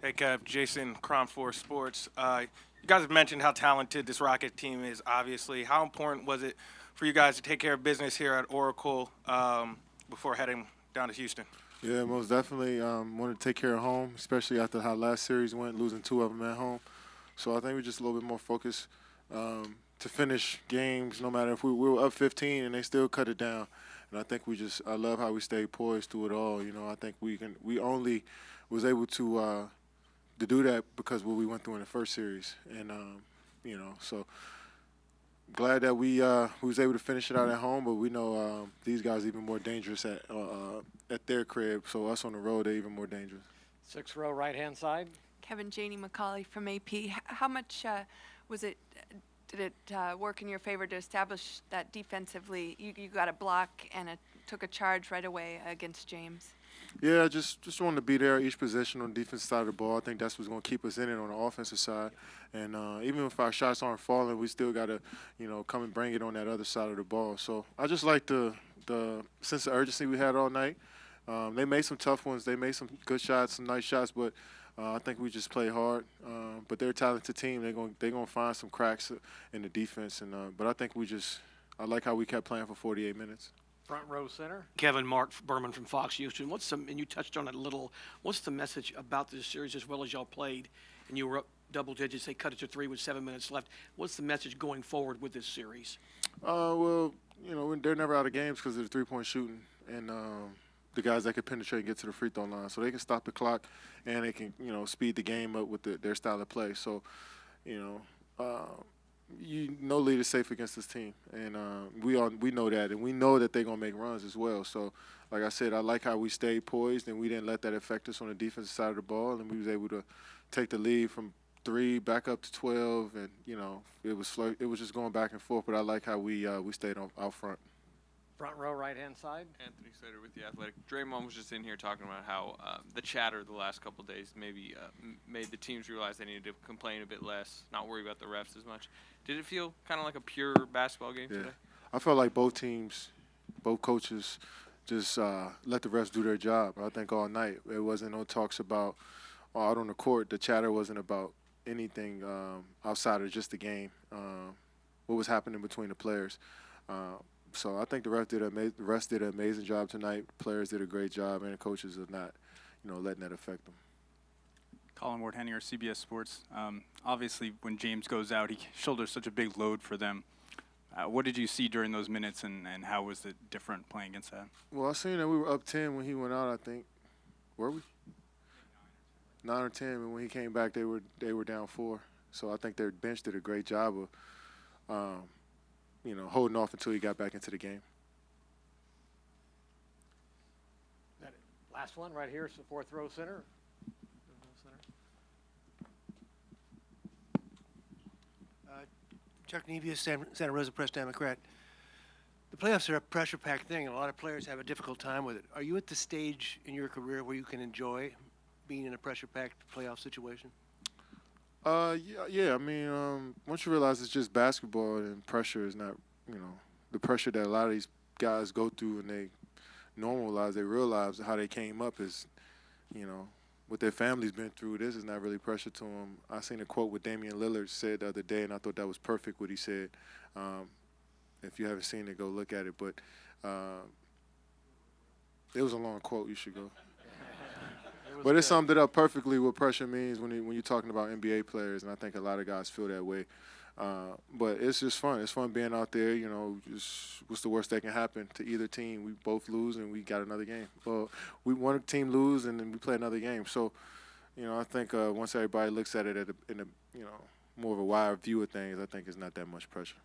Hey, Kev, Jason Crom for Sports. You guys have mentioned how talented this Rocket team is, obviously. How important was it for you guys to take care of business here at Oracle before heading down to Houston? Yeah, most definitely wanted to take care of home, especially after how last series went, losing two of them at home. So I think we're just a little bit more focused to finish games, no matter if we were up 15 and they still cut it down. And I think I love how we stayed poised through it all. I think we only was able to do that because what we went through in the first series. And, so glad that we was able to finish it out at home, but we know these guys are even more dangerous at their crib. So us on the road, they're even more dangerous. Sixth row, right-hand side. Kevin Janie McCauley from AP. How much was it? Did it work in your favor to establish that defensively? You got a block and took a charge right away against James. Yeah, just wanted to be there each position on the defensive side of the ball. I think that's what's going to keep us in it on the offensive side. And even if our shots aren't falling, we still got to, come and bring it on that other side of the ball. So I just like the sense of urgency we had all night. They made some tough ones. They made some good shots, some nice shots, but I think we just played hard. But they're a talented team. They're gonna find some cracks in the defense. But I think I like how we kept playing for 48 minutes. Front row center. Kevin, Mark Berman from Fox Houston. And you touched on it a little. What's the message about this series as well as y'all played? And you were up double digits. They cut it to 3 with 7 minutes left. What's the message going forward with this series? Well, they're never out of games because of the three-point shooting and the guys that can penetrate and get to the free throw line. So they can stop the clock and they can, speed the game up with their style of play. So, no lead is safe against this team, and we know that, and we know that they're gonna make runs as well. So, like I said, I like how we stayed poised and we didn't let that affect us on the defensive side of the ball, and we was able to take the lead from 3 back up to 12, and it was just going back and forth. But I like how we stayed out front. Front row, right-hand side. Anthony Slater with The Athletic. Draymond was just in here talking about how the chatter the last couple of days maybe made the teams realize they needed to complain a bit less, not worry about the refs as much. Did it feel kind of like a pure basketball game today? I felt like both teams, both coaches, just let the refs do their job. I think all night it wasn't no talks about out on the court. The chatter wasn't about anything outside of just the game. What was happening between the players. So I think the refs did an amazing job tonight. Players did a great job, and the coaches are not, letting that affect them. Colin Ward-Henninger, CBS Sports. Obviously, when James goes out, he shoulders such a big load for them. What did you see during those minutes, and how was it different playing against that? Well, I seen that we were up 10 when he went out, I think. Were we? 9 or 10, and when he came back, they were down 4. So I think their bench did a great job of holding off until he got back into the game. Last one right here is the fourth row center. Chuck Nevius, Santa Rosa Press Democrat. The playoffs are a pressure-packed thing, and a lot of players have a difficult time with it. Are you at the stage in your career where you can enjoy being in a pressure-packed playoff situation? Yeah. I mean, once you realize it's just basketball and pressure is not, the pressure that a lot of these guys go through and they normalize, they realize how they came up is, what their family's been through. This is not really pressure to them. I seen a quote what Damian Lillard said the other day, and I thought that was perfect what he said. If you haven't seen it, go look at it. But it was a long quote. You should go. But it summed it up perfectly what pressure means when you're talking about NBA players, and I think a lot of guys feel that way. But it's just fun. It's fun being out there. Just what's the worst that can happen to either team? We both lose and we got another game. Well, we one team lose and then we play another game. So, I think once everybody looks at it in a more of a wide view of things, I think it's not that much pressure.